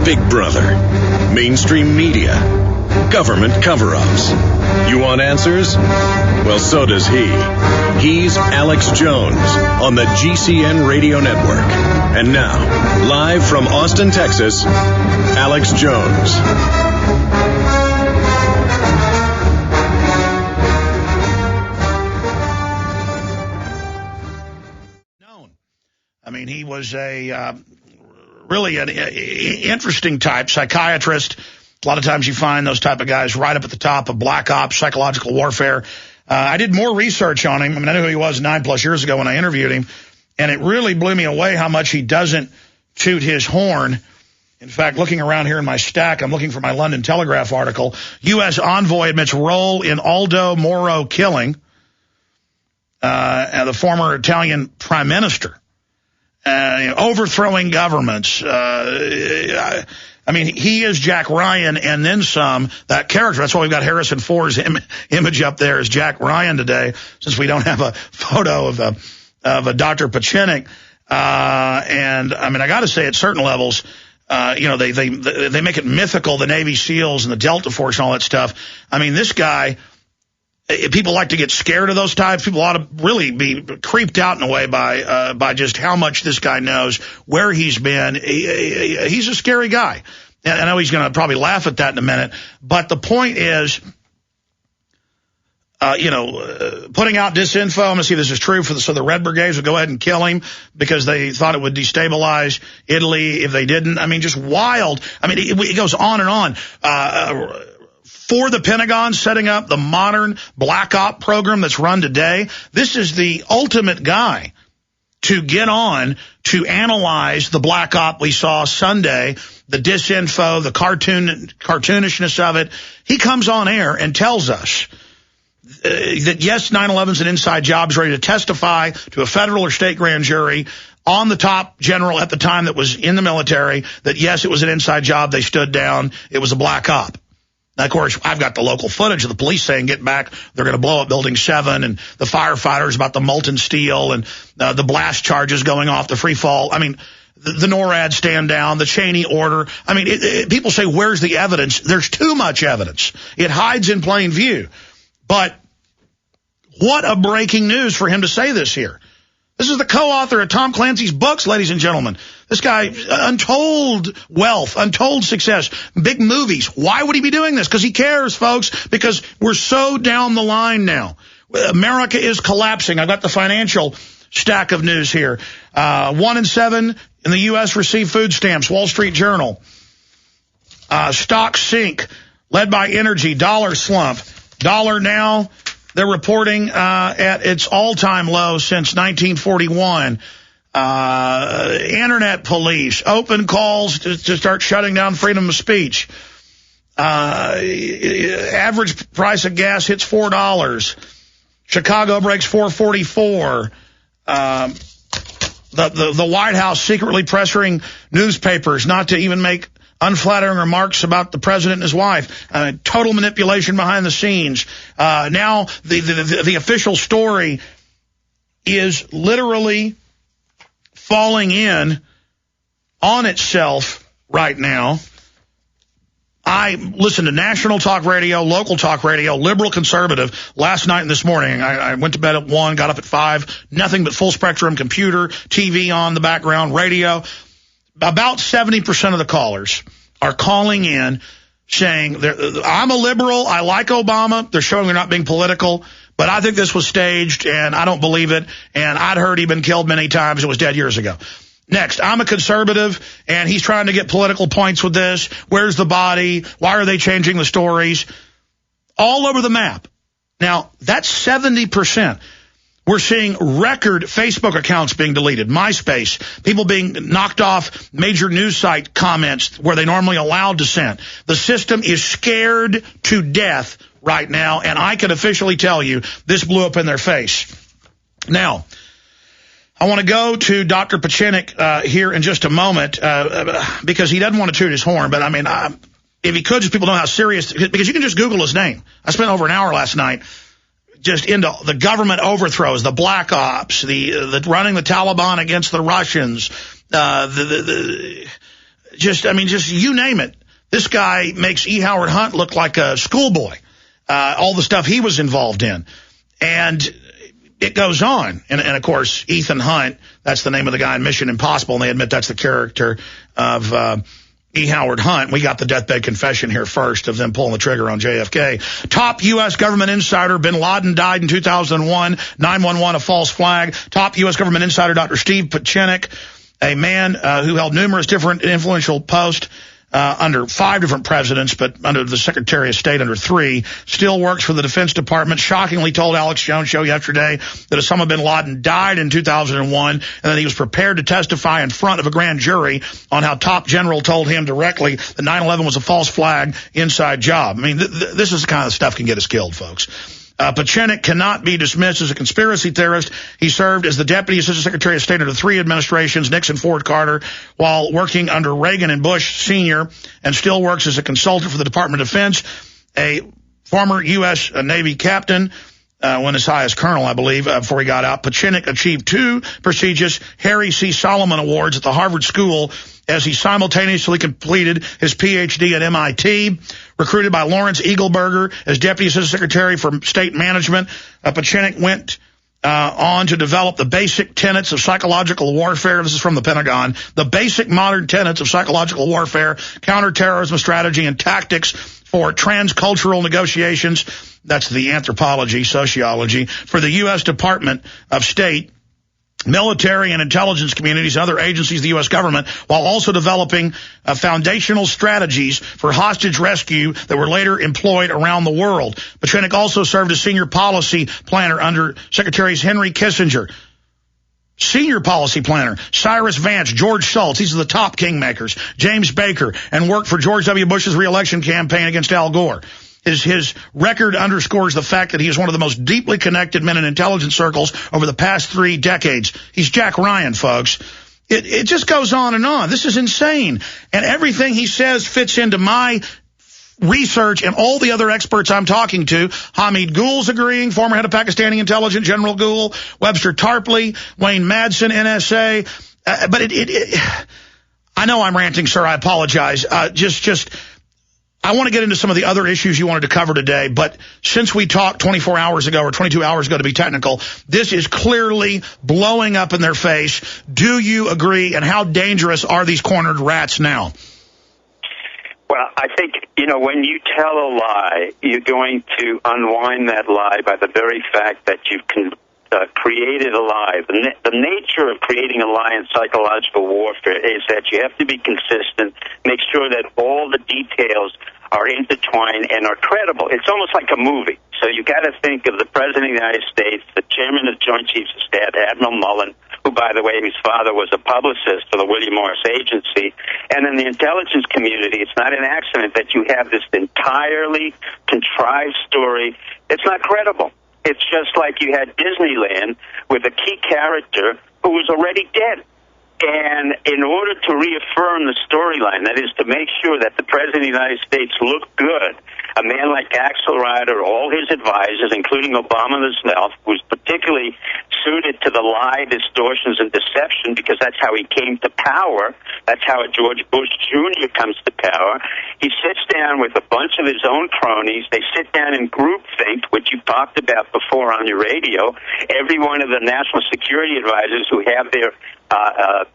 Big Brother, mainstream media, government cover-ups. You want answers? Well, so does he. He's Alex Jones on the GCN Radio Network. And now, live from Austin, Texas, Alex Jones. I mean, he was a really an interesting type, psychiatrist. A lot of times you find those type of guys right up at the top of black ops, psychological warfare. I did more research on him. I mean, I knew who he was 9+ years ago when I interviewed him, and it really blew me away how much he doesn't toot his horn. In fact, looking around here in my stack, I'm looking for my London Telegraph article. U.S. envoy admits role in Aldo Moro killing, and the former Italian prime minister. Overthrowing governments. I mean, he is Jack Ryan and then some, that character. That's why we've got Harrison Ford's image up there as Jack Ryan today, since we don't have a photo of a Dr. Pieczenik. And I mean, I got to say, at certain levels, they make it mythical, the Navy SEALs and the Delta Force and all that stuff. I mean, this guy, people like to get scared of those types. People ought to really be creeped out in a way by just how much this guy knows, where he's been. He's a scary guy. And I know he's going to probably laugh at that in a minute. But the point is, putting out disinfo. I'm going to see if this is true so the Red Brigades would go ahead and kill him because they thought it would destabilize Italy if they didn't. I mean, just wild. I mean, it goes on and on. For the Pentagon setting up the modern black op program that's run today, this is the ultimate guy to get on to analyze the black op we saw Sunday, the disinfo, the cartoonishness of it. He comes on air and tells us that, yes, 9/11's an inside job. He's ready to testify to a federal or state grand jury on the top general at the time that was in the military, that, yes, it was an inside job. They stood down. It was a black op. Now, of course, I've got the local footage of the police saying, get back, they're going to blow up Building 7, and the firefighters about the molten steel and the blast charges going off, the free fall. I mean, the NORAD stand down, the CHeney order. I mean, people say, where's the evidence? There's too much evidence. It hides in plain view. But what a breaking news for him to say this here. This is the co-author of Tom Clancy's books, ladies and gentlemen. This guy, untold wealth, untold success, big movies. Why would he be doing this? Because he cares, folks, because we're so down the line now. America is collapsing. I've got the financial stack of news here. 1 in 7 in the U.S. receive food stamps, Wall Street Journal. Stocks sink, led by energy, dollar slump. Dollar now, they're reporting at its all-time low since 1941. Internet police, open calls to start shutting down freedom of speech. Average price of gas hits $4. Chicago breaks $4.44. The White House secretly pressuring newspapers not to even make unflattering remarks about the president and his wife. Total manipulation behind the scenes. Now the official story is literally falling in on itself right now. I listened to national talk radio, local talk radio, liberal, conservative, last night and this morning. I went to bed at 1, got up at 5, nothing but full spectrum, computer, TV on the background, radio. About 70% of the callers are calling in saying, I'm a liberal, I like Obama. They're showing they're not being political, but I think this was staged, and I don't believe it, and I'd heard he'd been killed many times and was dead years ago. Next, I'm a conservative, and he's trying to get political points with this. Where's the body? Why are they changing the stories? All over the map. Now, that's 70%. We're seeing record Facebook accounts being deleted, MySpace, people being knocked off major news site comments where they normally allow dissent. The system is scared to death right now, and I can officially tell you this blew up in their face. Now, I want to go to Dr. Pieczenik here in just a moment because he doesn't want to toot his horn, but I mean, if he could, just people know how serious, because you can just Google his name. I spent over an hour last night just into the government overthrows, the black ops, the running the Taliban against the Russians, just you name it. This guy makes E. Howard Hunt look like a schoolboy, all the stuff he was involved in. And it goes on. And of course, Ethan Hunt, that's the name of the guy in Mission Impossible, and they admit that's the character of E. Howard Hunt. We got the deathbed confession here first of them pulling the trigger on JFK. Top U.S. government insider Bin Laden died in 2001. 911, a false flag. Top U.S. government insider Dr. Steve Pieczenik, a man who held numerous different influential posts under 5 different presidents, but under the Secretary of State under 3, still works for the Defense Department. Shockingly told Alex Jones' show yesterday that Osama bin Laden died in 2001 and that he was prepared to testify in front of a grand jury on how top general told him directly that 9/11 was a false flag inside job. I mean, this is the kind of stuff can get us killed, folks. Pieczenik cannot be dismissed as a conspiracy theorist. He served as the Deputy Assistant Secretary of State under 3 administrations, Nixon, Ford, Carter, while working under Reagan and Bush Sr., and still works as a consultant for the Department of Defense, a former U.S. Navy captain, went as high as colonel, I believe, before he got out. Pieczenik achieved 2 prestigious Harry C. Solomon Awards at the Harvard School as he simultaneously completed his Ph.D. at MIT. Recruited by Lawrence Eagleberger as Deputy Assistant Secretary for State Management, Pieczenik went on to develop the basic tenets of psychological warfare. This is from the Pentagon. The basic modern tenets of psychological warfare, counterterrorism strategy, and tactics for transcultural negotiations. That's the anthropology, sociology, for the U.S. Department of State, military and intelligence communities, and other agencies of the U.S. government, while also developing foundational strategies for hostage rescue that were later employed around the world. Pieczenik also served as senior policy planner under Secretaries Henry Kissinger, senior policy planner Cyrus Vance, George Shultz, these are the top kingmakers, James Baker, and worked for George W. Bush's re-election campaign against Al Gore. His record underscores the fact that he is one of the most deeply connected men in intelligence circles over the past 3 decades. He's Jack Ryan, folks. It just goes on and on. This is insane. And everything he says fits into my research and all the other experts I'm talking to. Hamid Gul's agreeing, former head of Pakistani intelligence, General Gul, Webster Tarpley, Wayne Madsen, NSA. But I know I'm ranting, sir. I apologize. I want to get into some of the other issues you wanted to cover today, but since we talked 24 hours ago or 22 hours ago to be technical, this is clearly blowing up in their face. Do you agree, and how dangerous are these cornered rats now? Well, I think, when you tell a lie, you're going to unwind that lie by the very fact that you've created a lie. The nature of creating a lie in psychological warfare is that you have to be consistent, make sure that all the details are intertwined and are credible. It's almost like a movie. So you got to think of the President of the United States, the Chairman of the Joint Chiefs of Staff, Admiral Mullen, who, by the way, his father was a publicist for the William Morris Agency, and then the intelligence community. It's not an accident that you have this entirely contrived story. It's not credible. It's just like you had Disneyland with a key character who was already dead. And in order to reaffirm the storyline, that is to make sure that the President of the United States looked good, a man like Axelrod, all his advisors, including Obama himself, who's particularly suited to the lie, distortions, and deception because that's how he came to power. That's how George Bush Jr. comes to power. He sits down with a bunch of his own cronies. They sit down in groupthink, which you talked about before on your radio. Every one of the national security advisors who have their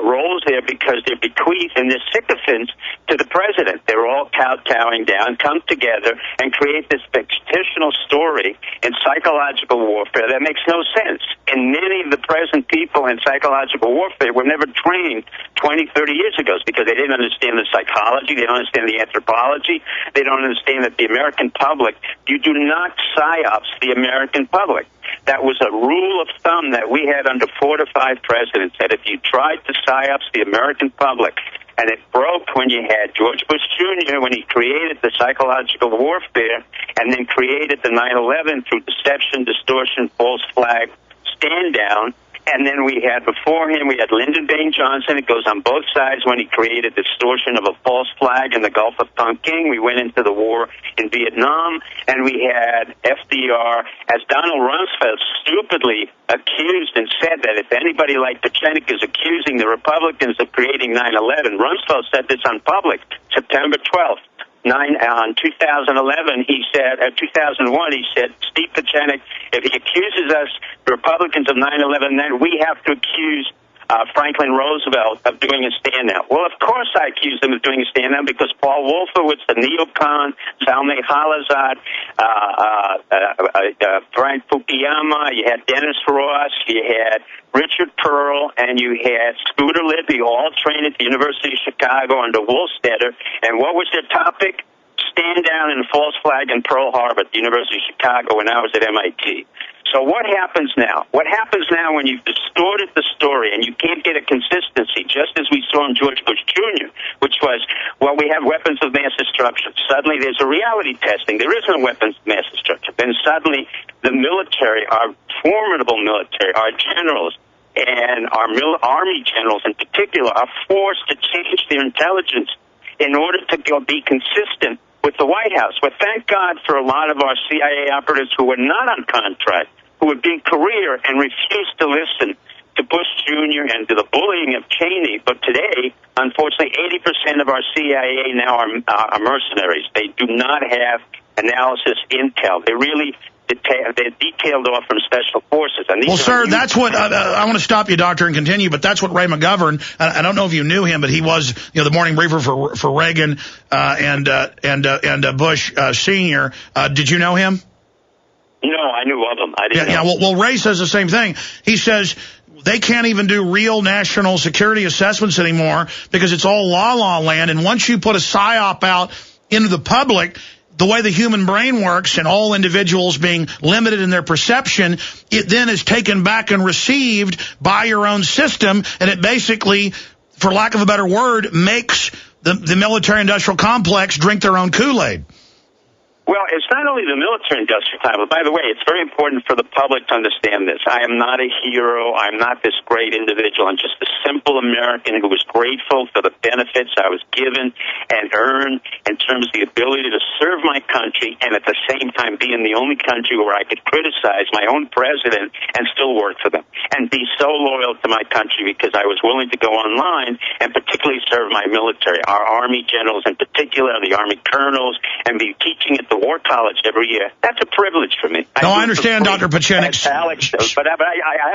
roles there because they're bequeathed and they're sycophants to the president. They're all kowtowing down, come together, and create this fictional story in psychological warfare that makes no sense. And many of the present people in psychological warfare were never trained 20, 30 years ago because they didn't understand the psychology, they don't understand the anthropology, they don't understand that the American public, you do not psyops the American public. That was a rule of thumb that we had under 4 to 5 presidents, that if you tried to psyops the American public, and it broke when you had George Bush Jr., when he created the psychological warfare, and then created the 9/11 through deception, distortion, false flag, stand down, And then we had, before him, we had Lyndon Baines Johnson. It goes on both sides when he created distortion of a false flag in the Gulf of Tonkin. We went into the war in Vietnam, and we had FDR, as Donald Rumsfeld stupidly accused and said that if anybody like Pieczenik is accusing the Republicans of creating 9/11, Rumsfeld said this on public, September 12th. On 2011, he said, 2001, he said, Steve Pieczenik, if he accuses us, the Republicans, of 9/11, then we have to accuse Franklin Roosevelt of doing a stand-out. Well, of course I accused him of doing a stand-out because Paul Wolfowitz, the neocon, Salme Khalilzad, Frank Fukuyama, you had Dennis Ross, you had Richard Pearl, and you had Scooter Libby, all trained at the University of Chicago under Woolstetter. And what was their topic? Stand down and false flag in Pearl Harbor at the University of Chicago when I was at MIT. So what happens now? What happens now when you've distorted the story and you can't get a consistency, just as we saw in George Bush Jr., which was, well, we have weapons of mass destruction. Suddenly there's a reality testing. There is no weapons of mass destruction. Then suddenly the military, our formidable military, our generals, and our Army generals in particular are forced to change their intelligence in order to be consistent with the White House. But thank God for a lot of our CIA operatives who were not on contract, who were being career and refused to listen to Bush Jr. and to the bullying of CHeney. But today, unfortunately, 80% of our CIA now are mercenaries. They do not have analysis intel. They're detailed off from special forces. And well, sir, that's what I want to stop you, Doctor, and continue. But that's what Ray McGovern. I don't know if you knew him, but he was, the morning briefer for Reagan and Bush Senior. Did you know him? No, I knew of him. I didn't. Yeah. Well, Ray says the same thing. He says they can't even do real national security assessments anymore because it's all la land. And once you put a psyop out into the public, the way the human brain works and all individuals being limited in their perception, it then is taken back and received by your own system, and it basically, for lack of a better word, makes the military-industrial complex drink their own Kool-Aid. Well, it's not only the military-industrial complex. By the way, it's very important for the public to understand this. I am not a hero. I'm not this great individual. I'm just a simple American who was grateful for the benefits I was given and earned in terms of the ability to serve my country and at the same time be in the only country where I could criticize my own president and still work for them and be so loyal to my country because I was willing to go online and particularly serve my military, our Army generals in particular, the Army colonels, and be teaching at the War College every year. That's a privilege for me. I understand, Dr. Pieczenik. Alex does, but I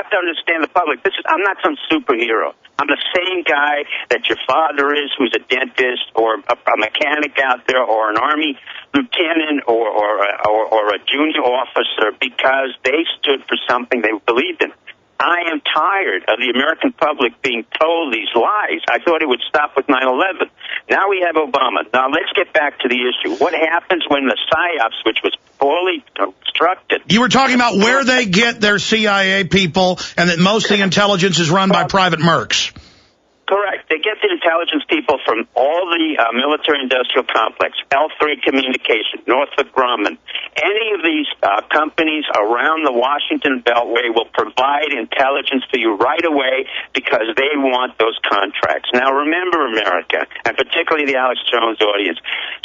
have to understand the public. I'm not some superhero. I'm the same guy that your father is, who's a dentist or a mechanic out there, or an Army lieutenant or a junior officer, because they stood for something they believed in. I am tired of the American public being told these lies. I thought it would stop with 9/11. Now we have Obama. Now let's get back to the issue. What happens when the PSYOPs, which was poorly constructed... You were talking about where they get their CIA people and that most of the intelligence is run by private mercs. Correct. They get the intelligence people from all the military-industrial complex, L3 Communication, Northrop Grumman. Any of these companies around the Washington Beltway will provide intelligence for you right away because they want those contracts. Now, remember, America, and particularly the Alex Jones audience,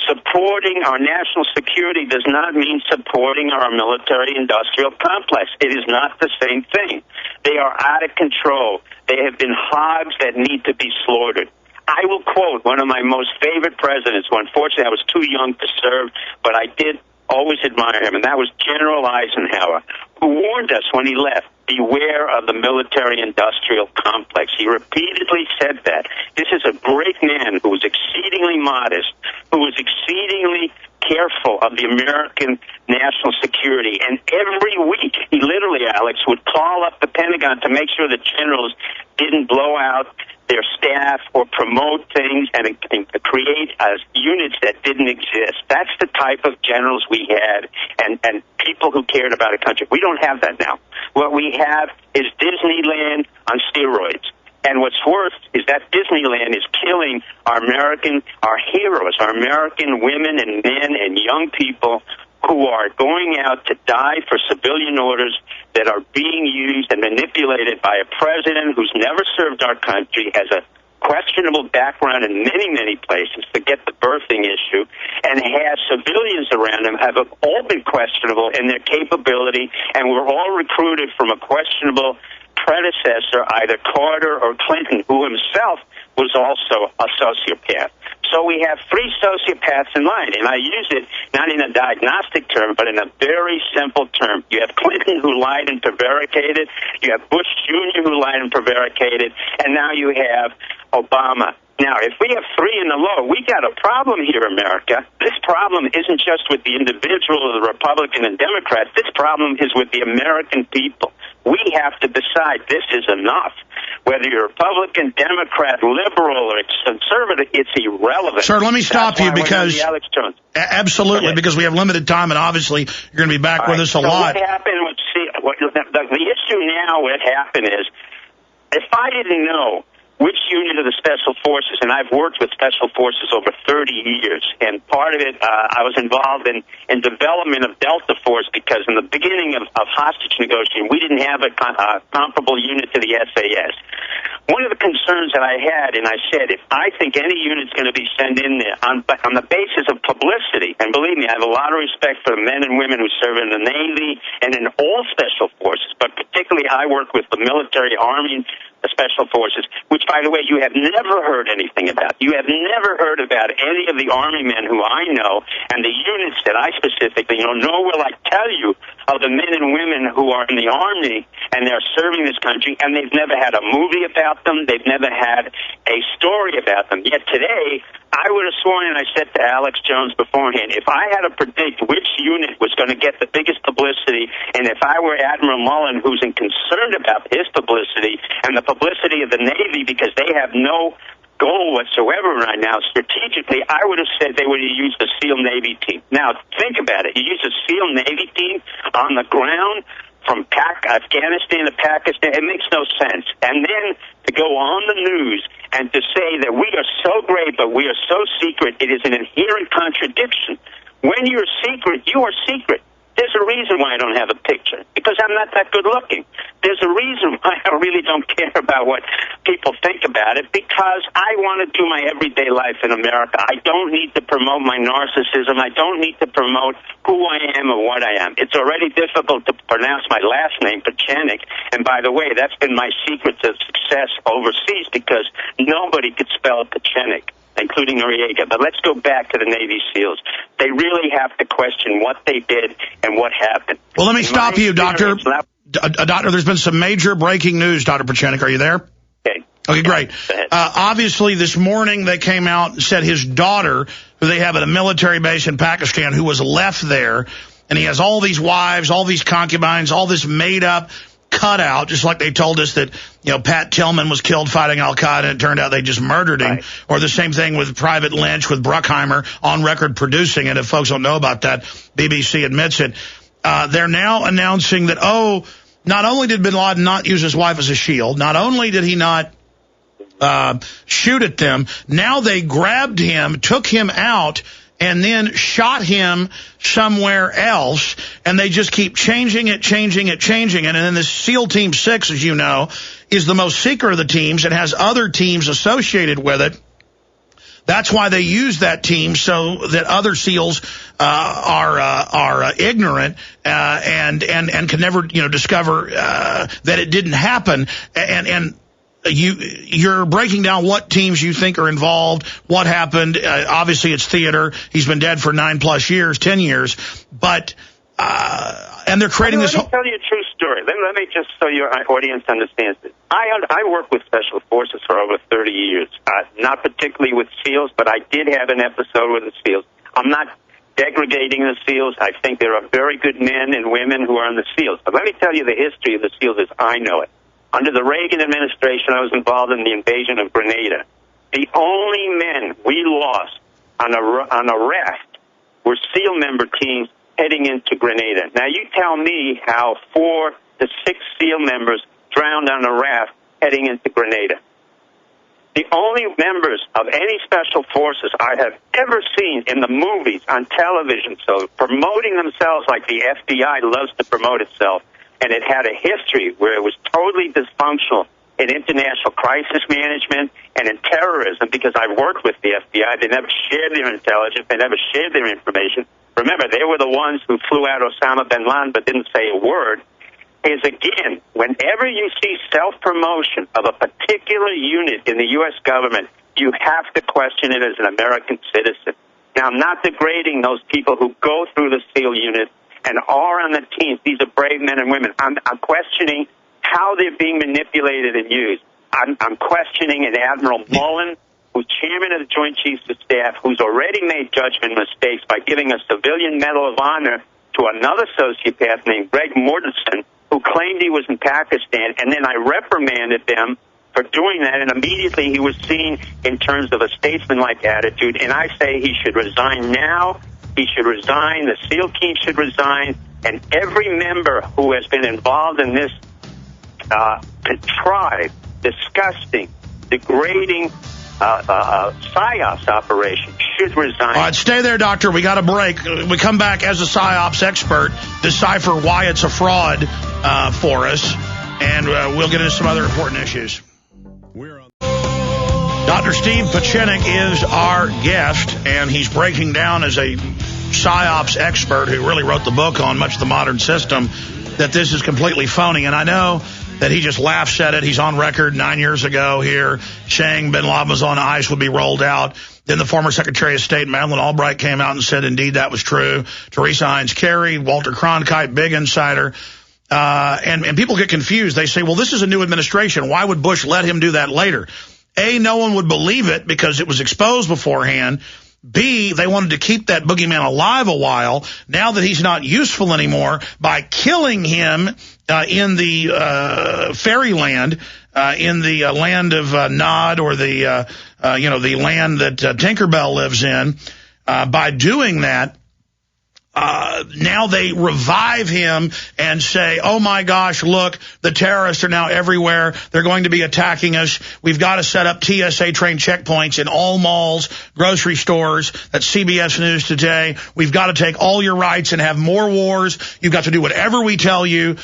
supporting our national security does not mean supporting our military-industrial complex. It is not the same thing. They are out of control. They have been hogs that need to be slaughtered. I will quote one of my most favorite presidents, who unfortunately I was too young to serve, but I did always admire him, and that was General Eisenhower, who warned us when he left, beware of the military-industrial complex. He repeatedly said that. This is a great man who was exceedingly modest, who was exceedingly careful of the American national security. And every week, he literally, Alex, would call up the Pentagon to make sure the generals didn't blow out their staff or promote things and create units that didn't exist. That's the type of generals we had and people who cared about a country. We don't have that now. What we have is Disneyland on steroids. And what's worse is that Disneyland is killing our heroes, our American women and men and young people who are going out to die for civilian orders that are being used and manipulated by a president who's never served our country, has a questionable background in many, many places, forget the birthing issue, and has civilians around him have all been questionable in their capability, and were all recruited from a questionable predecessor, either Carter or Clinton, who himself was also a sociopath. So we have three sociopaths in line, and I use it not in a diagnostic term, but in a very simple term. You have Clinton, who lied and prevaricated. You have Bush Jr., who lied and prevaricated. And now you have Obama. Now, if we have three in the low, we got a problem here, America. This problem isn't just with the individual or the Republican and Democrat. This problem is with the American people. We have to decide this is enough. Whether you're Republican, Democrat, liberal, or conservative, it's irrelevant. Sir, let me stop you because Alex Jones. Absolutely, because we have limited time, and obviously you're going to be back with us a lot. What happened? The issue now, what happened is, if I didn't know which unit of the Special Forces, and I've worked with Special Forces over 30 years, and part of it, I was involved in development of Delta Force, because in the beginning of hostage negotiating, we didn't have a comparable unit to the SAS. One of the concerns that I had, and I said, if I think any unit's going to be sent in there on the basis of publicity, and believe me, I have a lot of respect for the men and women who serve in the Navy and in all Special Forces, but particularly I work with the military, Army, the Special Forces, which, by the way, you have never heard anything about. You have never heard about any of the Army men who I know and the units that I specifically know, nor will I tell you of the men and women who are in the Army and they're serving this country, and they've never had a movie about them. They've never had a story about them. Yet today, I would have sworn, and I said to Alex Jones beforehand, if I had to predict which unit was going to get the biggest publicity, and if I were Admiral Mullen, who's concerned about his publicity and the publicity of the Navy, because they have no goal whatsoever right now strategically, I would have said they would have used the SEAL Navy team. Now, think about it. You use a SEAL Navy team on the ground from Afghanistan to Pakistan. It makes no sense. And then to go on the news and to say that we are so great, but we are so secret, it is an inherent contradiction. When you're secret, you are secret. There's a reason why I don't have a picture, because I'm not that good looking. There's a reason why I really don't care about what people think about it, because I want to do my everyday life in America. I don't need to promote my narcissism. I don't need to promote who I am or what I am. It's already difficult to pronounce my last name, Pieczenik, and by the way, that's been my secret to success overseas, because nobody could spell Pieczenik, including Noriega. But let's go back to the Navy SEALs. They really have to question what they did and what happened. Well, let me stop you, Doctor. Doctor, there's been some major breaking news, Dr. Pieczenik. Are you there? Okay, great. Obviously, this morning they came out and said his daughter, who they have at a military base in Pakistan, who was left there, and he has all these wives, all these concubines, all this made-up cutout, just like they told us that, you know, Pat Tillman was killed fighting Al-Qaeda, and it turned out they just murdered him. Right. Or the same thing with Private Lynch, with Bruckheimer on record producing it. If folks don't know about that, BBC admits it. They're now announcing that, not only did bin Laden not use his wife as a shield, not only did he not shoot at them, now they grabbed him, took him out, and then shot him somewhere else, and they just keep changing it. And then this SEAL Team 6, as you know, is the most secret of the teams. It has other teams associated with it. That's why they use that team, so that other SEALs are ignorant and can never, discover that it didn't happen. And you're breaking down what teams you think are involved, what happened. Obviously, it's theater. He's been dead for 9+ years, 10 years. But and they're creating this. Let me tell you a true story. Let me just so your audience understands this. I work with Special Forces for over 30 years. Not particularly with SEALs, but I did have an episode with the SEALs. I'm not degrading the SEALs. I think there are very good men and women who are in the SEALs. But let me tell you the history of the SEALs as I know it. Under the Reagan administration, I was involved in the invasion of Grenada. The only men we lost on a raft were SEAL member teams heading into Grenada. Now, you tell me how 4 to 6 SEAL members drowned on a raft heading into Grenada. The only members of any special forces I have ever seen in the movies, on television, so promoting themselves like the FBI loves to promote itself, and it had a history where it was totally dysfunctional in international crisis management and in terrorism, because I worked with the FBI. They never shared their intelligence. They never shared their information. Remember, they were the ones who flew out Osama bin Laden but didn't say a word. Is, again, whenever you see self-promotion of a particular unit in the U.S. government, you have to question it as an American citizen. Now, I'm not degrading those people who go through the SEAL unit and are on the teams. These are brave men and women. I'm questioning how they're being manipulated and used. I'm questioning an Admiral Mullen, who's chairman of the Joint Chiefs of Staff, who's already made judgment mistakes by giving a civilian Medal of Honor to another sociopath named Greg Mortensen, who claimed he was in Pakistan, and then I reprimanded them for doing that, and immediately he was seen in terms of a statesmanlike attitude, and I say he should resign now. He should resign. The SEAL team should resign, and every member who has been involved in this contrived, disgusting, degrading PSYOPs operation should resign. All right, stay there, Doctor. We got a break. We come back as a PSYOPs expert, decipher why it's a fraud for us, and we'll get into some other important issues. Dr. Steve Pieczenik is our guest, and he's breaking down as a PSYOPs expert who really wrote the book on much of the modern system that this is completely phony. And I know that he just laughs at it. He's on record 9 years ago here saying bin Laden was on ice, would be rolled out. Then the former Secretary of State, Madeleine Albright, came out and said, indeed, that was true. Teresa Heinz Kerry, Walter Cronkite, big insider. And people get confused. They say, well, this is a new administration. Why would Bush let him do that later? A, no one would believe it because it was exposed beforehand. B, they wanted to keep that boogeyman alive a while. Now that he's not useful anymore, by killing him in the fairyland, in the land of Nod, or the the land that Tinkerbell lives in, by doing that, now they revive him and say, oh my gosh, look, the terrorists are now everywhere. They're going to be attacking us. We've got to set up TSA trained checkpoints in all malls, grocery stores. That's CBS News today. We've got to take all your rights and have more wars. You've got to do whatever we tell you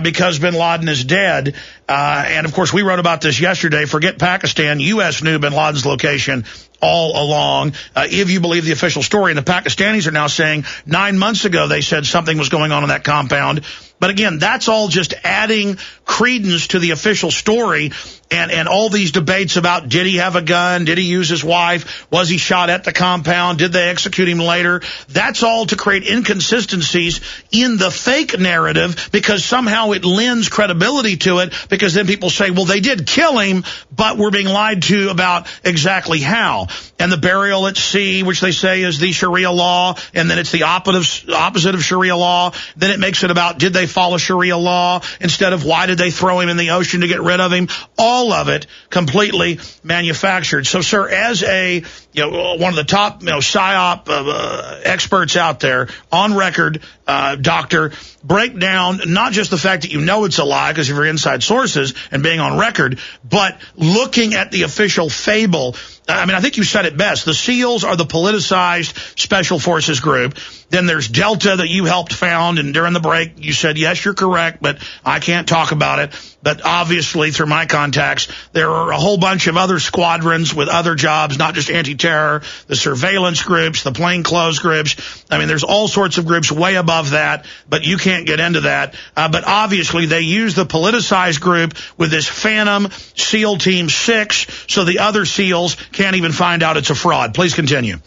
because bin Laden is dead. And of course, we wrote about this yesterday. Forget Pakistan. U.S. knew bin Laden's location all along, if you believe the official story. And the Pakistanis are now saying 9 months ago they said something was going on in that compound. But again, that's all just adding credence to the official story and all these debates about did he have a gun, did he use his wife, was he shot at the compound, did they execute him later? That's all to create inconsistencies in the fake narrative because somehow it lends credibility to it, because then people say, well, they did kill him, but we're being lied to about exactly how. And the burial at sea, which they say is the Sharia law, and then it's the opposite of Sharia law. Then it makes it about did they follow Sharia law instead of why did they throw him in the ocean to get rid of him? All of it completely manufactured. So, sir, as a one of the top PSYOP experts out there, on record, doctor, break down not just the fact that you know it's a lie because of your inside sources and being on record, but looking at the official fable. I mean, I think you said it best. The SEALs are the politicized special forces group. Then there's Delta that you helped found, and during the break you said, yes, you're correct, but I can't talk about it. But obviously, through my contacts, there are a whole bunch of other squadrons with other jobs, not just anti-terror, the surveillance groups, the plainclothes groups. I mean, there's all sorts of groups way above that, but you can't get into that. But obviously, they use the politicized group with this phantom SEAL Team 6, so the other SEALs can't even find out it's a fraud. Please continue.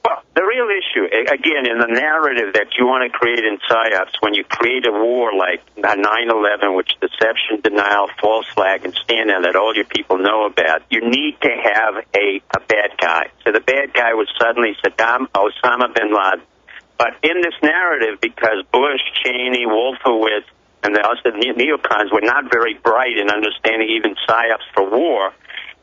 Well, the real issue, again, in the narrative that you want to create in PSYOPs, when you create a war like 9/11, which deception, denial, false flag, and stand down that all your people know about, you need to have a bad guy. So the bad guy was suddenly Osama bin Laden. But in this narrative, because Bush, CHeney, Wolfowitz, and the neocons were not very bright in understanding even PSYOPs for war,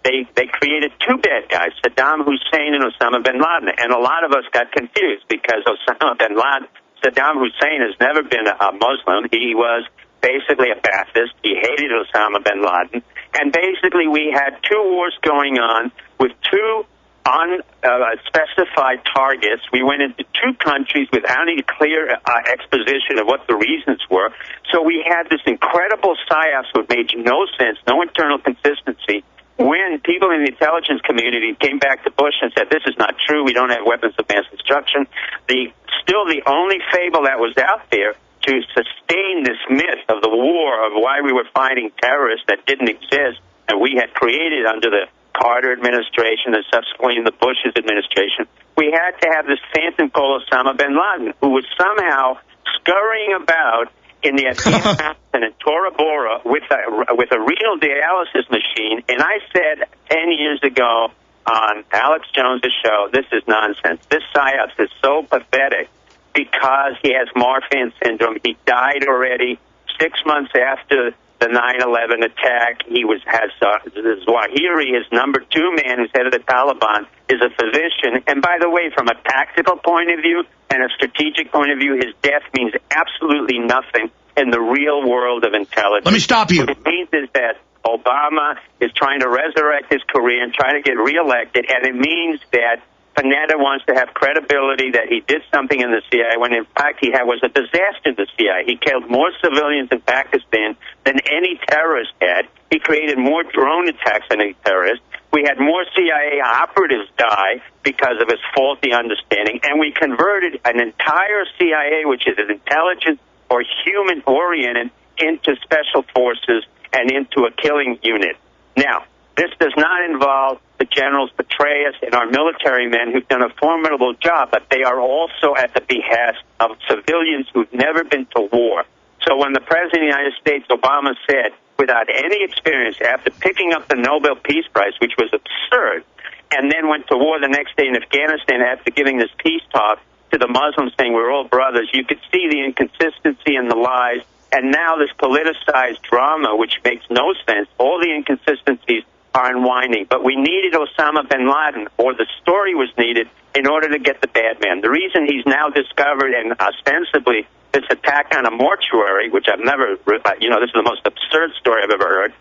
they created two bad guys, Saddam Hussein and Osama bin Laden. And a lot of us got confused because Saddam Hussein has never been a Muslim. He was basically a Baptist. He hated Osama bin Laden. And basically we had 2 wars going on with 2 unspecified targets. We went into 2 countries without any clear exposition of what the reasons were. So we had this incredible psyops that made no sense, no internal consistency. When people in the intelligence community came back to Bush and said, this is not true, we don't have weapons of mass destruction, still the only fable that was out there to sustain this myth of the war, of why we were fighting terrorists that didn't exist, and we had created under the Carter administration and subsequently the Bush's administration, we had to have this phantom called Osama bin Laden, who was somehow scurrying about in the Afghan mountain in Tora Bora with a renal dialysis machine. And I said 10 years ago on Alex Jones' show, this is nonsense. This psyops is so pathetic because he has Marfan syndrome. He died already 6 months after the 9/11 attack. He has Zawahiri, his number 2 man who's head of the Taliban, is a physician. And by the way, from a tactical point of view and a strategic point of view, his death means absolutely nothing in the real world of intelligence. Let me stop you. What it means is that Obama is trying to resurrect his career and trying to get reelected, and it means that Panetta wants to have credibility that he did something in the CIA when, in fact, he was a disaster in the CIA. He killed more civilians in Pakistan than any terrorist had. He created more drone attacks than any terrorist. We had more CIA operatives die because of his faulty understanding, and we converted an entire CIA, which is an intelligence or human-oriented, into special forces and into a killing unit. Now, this does not involve the generals Petraeus and our military men who've done a formidable job, but they are also at the behest of civilians who've never been to war. So when the President of the United States, Obama, said, without any experience, after picking up the Nobel Peace Prize, which was absurd, and then went to war the next day in Afghanistan after giving this peace talk to the Muslims saying we're all brothers, you could see the inconsistency and the lies, and now this politicized drama, which makes no sense. All the inconsistencies are unwinding. But we needed Osama bin Laden, or the story was needed, in order to get the bad man. The reason he's now discovered, and ostensibly this attack on a mortuary, which I've never, this is the most absurd story I've ever heard,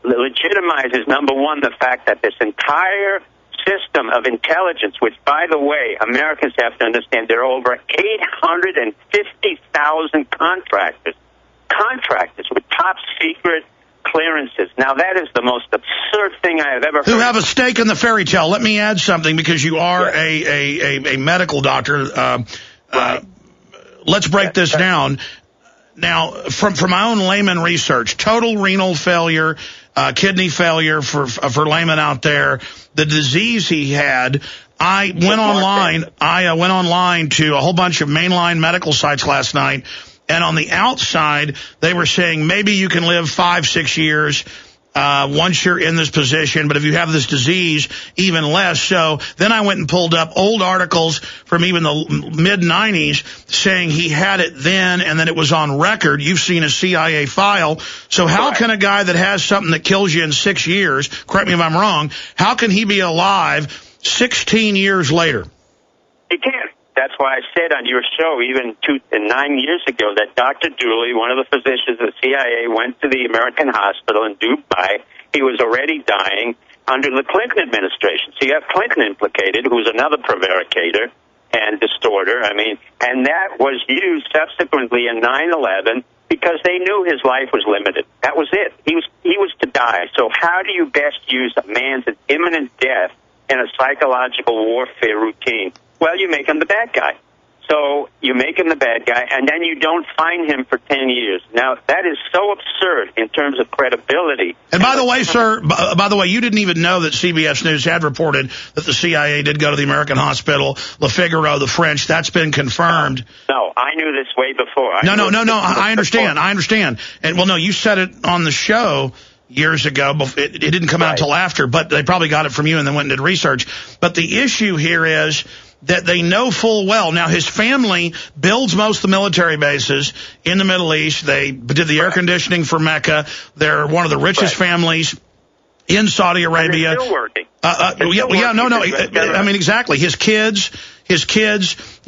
legitimizes, number one, the fact that this entire system of intelligence, which, by the way, Americans have to understand, there are over 850,000 contractors with top secret clearances. Now, that is the most absurd thing I have ever heard. Who have a stake in the fairy tale. Let me add something, because you are a medical doctor. Right. Let's break this down. Now, from my own layman research, total renal failure, kidney failure for laymen out there, the disease he had. I went online to a whole bunch of mainline medical sites last night. And on the outside, they were saying maybe you can live 5-6 years once you're in this position, but if you have this disease, even less. So then I went and pulled up old articles from even the mid-'90s saying he had it then and that it was on record. You've seen a CIA file. So how can a guy that has something that kills you in 6 years, correct me if I'm wrong, how can he be alive 16 years later? He can't. That's why I said on your show, even 9 years ago, that Dr. Dooley, one of the physicians of the CIA, went to the American hospital in Dubai. He was already dying under the Clinton administration. So you have Clinton implicated, who's another prevaricator and distorter. And that was used subsequently in 9/11 because they knew his life was limited. That was it. He was to die. So how do you best use a man's imminent death in a psychological warfare routine? Well, you make him the bad guy. So you make him the bad guy, and then you don't find him for 10 years. Now, that is so absurd in terms of credibility. And by the way, sir, you didn't even know that CBS News had reported that the CIA did go to the American hospital, Le Figaro, the French. That's been confirmed. No, I knew this way before. No, I understand. And, well, no, you said it on the show years ago. It didn't come out until after, but they probably got it from you and then went and did research. But the issue here is that they know full well. Now, his family builds most of the military bases in the Middle East. They did the air conditioning for Mecca. They're one of the richest families in Saudi Arabia. And they're still working. Exactly. His kids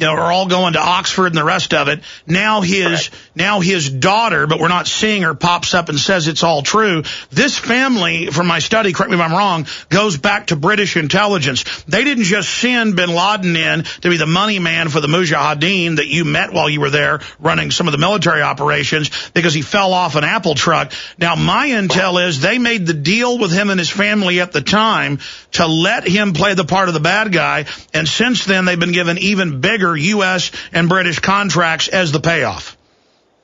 are all going to Oxford and the rest of it. Now his daughter, but we're not seeing her, pops up and says it's all true. This family, from my study, correct me if I'm wrong, goes back to British intelligence. They didn't just send bin Laden in to be the money man for the Mujahideen that you met while you were there running some of the military operations because he fell off an Apple truck. Now, my intel is they made the deal with him and his family at the time to let him play the part of the bad guy, and since then they've been given even bigger U.S. and British contracts as the payoff.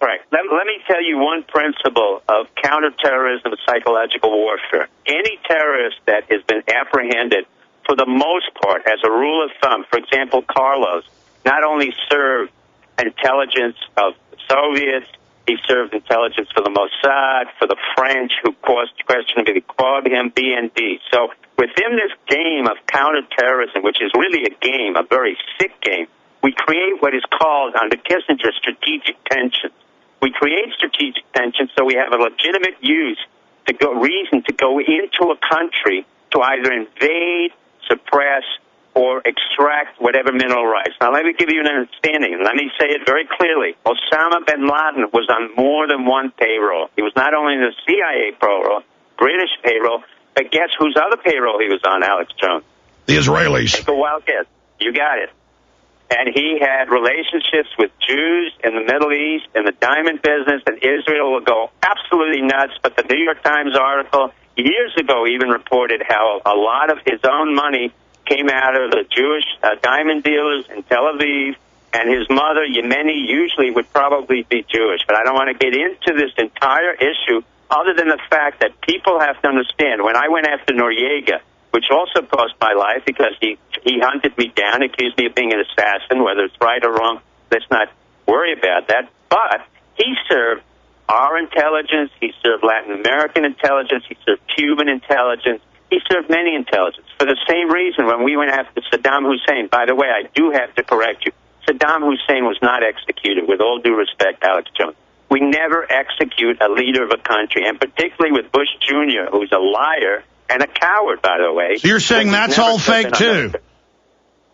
Right. Let me tell you one principle of counterterrorism and psychological warfare. Any terrorist that has been apprehended, for the most part, as a rule of thumb, for example, Carlos, not only served intelligence of the Soviets, he served intelligence for the Mossad, for the French, who questionably called him BND. So within this game of counterterrorism, which is really a game, a very sick game, we create what is called, under Kissinger, strategic tensions. We create strategic tensions so we have a legitimate reason to go into a country to either invade, suppress, or extract whatever mineral rights. Now, let me give you an understanding. Let me say it very clearly. Osama bin Laden was on more than one payroll. He was not only in the CIA payroll, British payroll, but guess whose other payroll he was on, Alex Jones? The Israelis. Take a wild guess. You got it. And he had relationships with Jews in the Middle East, in the diamond business, and Israel will go absolutely nuts. But the New York Times article years ago even reported how a lot of his own money came out of the Jewish diamond dealers in Tel Aviv, and his mother, Yemeni, usually would probably be Jewish. But I don't want to get into this entire issue other than the fact that people have to understand, when I went after Noriega, which also cost my life because he hunted me down, accused me of being an assassin, whether it's right or wrong, let's not worry about that. But he served our intelligence, he served Latin American intelligence, he served Cuban intelligence, he served many intelligence. For the same reason, when we went after Saddam Hussein, by the way, I do have to correct you, Saddam Hussein was not executed, with all due respect, Alex Jones. We never execute a leader of a country, and particularly with Bush Jr., who's a liar and a coward, by the way. So you're saying that's all fake, too?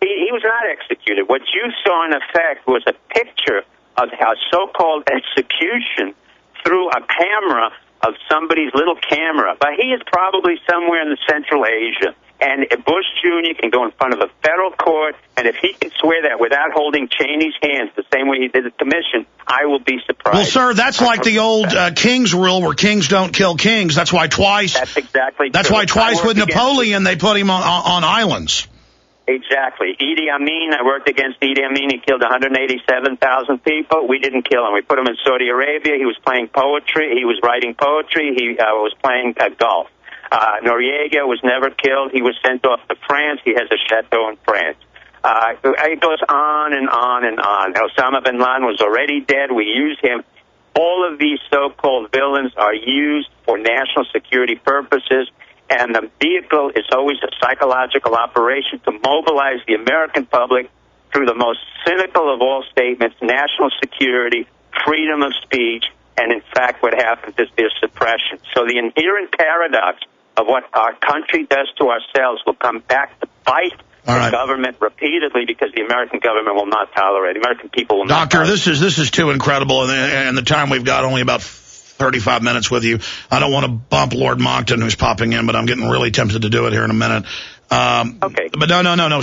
He was not executed. What you saw, in effect, was a picture of how so-called execution through a camera of somebody's little camera. But he is probably somewhere in the Central Asia. And Bush Jr. can go in front of a federal court, and if he can swear that without holding Cheney's hands the same way he did the commission, I will be surprised. Well, sir, that's like the old king's rule where kings don't kill kings. That's why twice. That's exactly That's true. why twice with Napoleon they put him on islands. Exactly. Idi Amin, I worked against Idi Amin. He killed 187,000 people. We didn't kill him. We put him in Saudi Arabia. He was playing poetry. He was writing poetry. He was playing golf. Noriega was never killed. He was sent off to France. He has a chateau in France. It goes on and on and on. Osama bin Laden was already dead. We used him. All of these so-called villains are used for national security purposes, and the vehicle is always a psychological operation to mobilize the American public through the most cynical of all statements, national security, freedom of speech, and in fact what happens is there's suppression. So the inherent paradox of what our country does to ourselves will come back to bite the government repeatedly, because the American government will not tolerate it. The American people will not tolerate it. Doctor, this is too incredible, and the time we've got only about 35 minutes with you. I don't want to bump Lord Moncton, who's popping in, but I'm getting really tempted to do it here in a minute. Okay. But no.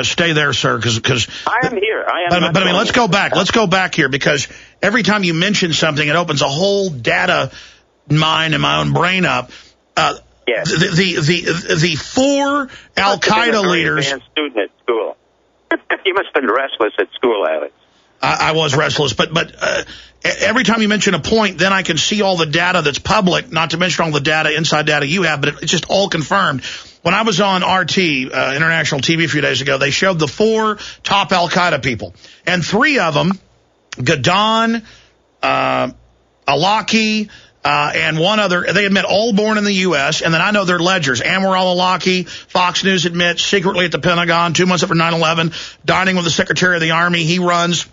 Stay there, sir, because I am here. But I mean, let's go back. Let's go back here, because every time you mention something, it opens a whole data mine in my own brain up. Yes. The four Al-Qaeda leaders. Student at school. You must have been restless at school, Alex. I was restless, but every time you mention a point, then I can see all the data that's public, not to mention all the data, inside data you have, but it's just all confirmed. When I was on RT, International TV, a few days ago, they showed the four top Al-Qaeda people, and three of them, Gaddan, Awlaki, and one other, they admit all born in the U.S., and then I know their ledgers. Anwar al-Awlaki, Fox News admits, secretly at the Pentagon, 2 months after 9/11, dining with the Secretary of the Army. He runs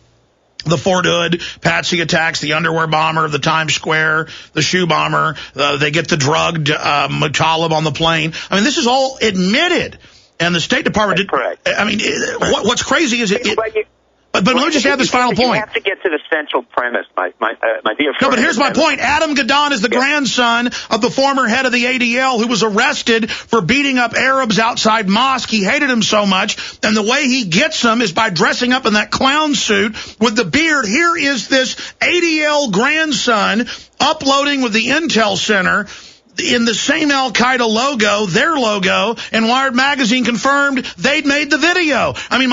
the Fort Hood, Patsy attacks, the underwear bomber, the Times Square, the shoe bomber. They get the drugged Muttalib on the plane. I mean, this is all admitted. And the State Department That's correct. I mean, what's crazy is But let me just add this final point. You have to get to the central premise, my dear friend. No, but here's my point. Adam Gadon is the grandson of the former head of the ADL who was arrested for beating up Arabs outside mosque. He hated him so much, and the way he gets them is by dressing up in that clown suit with the beard. Here is this ADL grandson uploading with the Intel Center in the same Al-Qaeda logo, their logo, and Wired Magazine confirmed they'd made the video. I mean,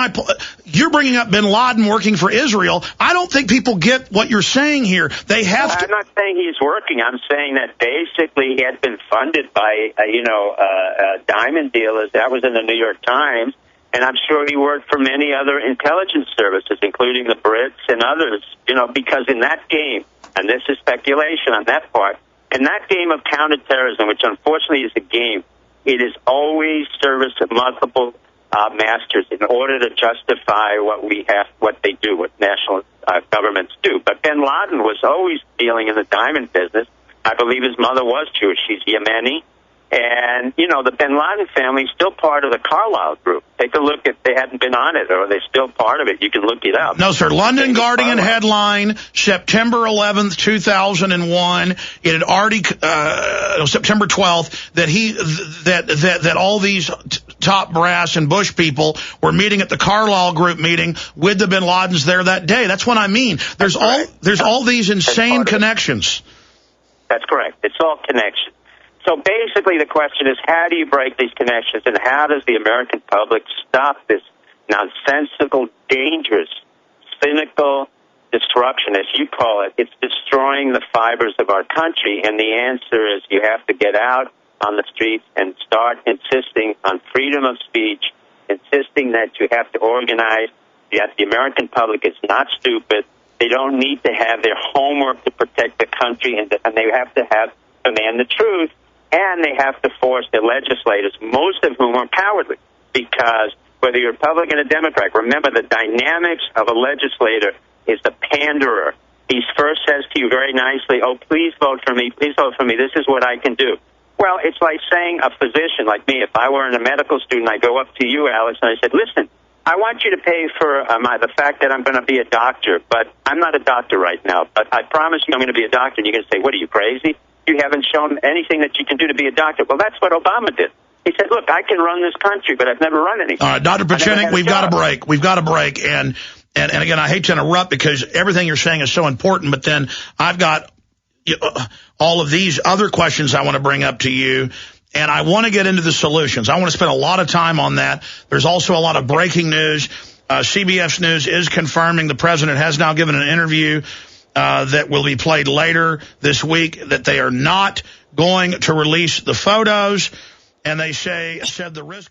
you're bringing up bin Laden working for Israel. I don't think people get what you're saying here. They have to. I'm not saying he's working. I'm saying that basically he had been funded by, diamond dealers. That was in the New York Times. And I'm sure he worked for many other intelligence services, including the Brits and others, because in that game, and this is speculation on that part, in that game of counterterrorism, which unfortunately is a game, it is always service of multiple masters in order to justify what they do, what national governments do. But bin Laden was always dealing in the diamond business. I believe his mother was Jewish. She's Yemeni. And, the bin Laden family is still part of the Carlyle Group. Take a look if they hadn't been on it, or they're still part of it. You can look it up. No, sir. London Guardian headline, September 11th, 2001. It had already, September 12th, that all these top brass and Bush people were meeting at the Carlyle Group meeting with the bin Ladens there that day. That's what I mean. There's all these insane connections. That's correct. It's all connections. So basically the question is, how do you break these connections, and how does the American public stop this nonsensical, dangerous, cynical disruption, as you call it? It's destroying the fibers of our country, and the answer is you have to get out on the streets and start insisting on freedom of speech, insisting that you have to organize, that the American public is not stupid. They don't need to have their homework to protect the country, and they have to demand the truth. And they have to force their legislators, most of whom are cowardly, because whether you're Republican or Democrat, remember the dynamics of a legislator is the panderer. He first says to you very nicely, oh, please vote for me, this is what I can do. Well, it's like saying a physician like me, if I were a medical student, I go up to you, Alex, and I said, listen, I want you to pay for the fact that I'm going to be a doctor, but I'm not a doctor right now, but I promise you I'm going to be a doctor. And you're going to say, what, are you crazy? You haven't shown anything that you can do to be a doctor. Well, that's what Obama did. He said, look, I can run this country, but I've never run anything. All right, Dr. Pieczenik, we've got to break. We've got to break. And again, I hate to interrupt because everything you're saying is so important, but then I've got all of these other questions I want to bring up to you, and I want to get into the solutions. I want to spend a lot of time on that. There's also a lot of breaking news. CBS News is confirming the president has now given an interview that will be played later this week, that they are not going to release the photos, and they said the risk of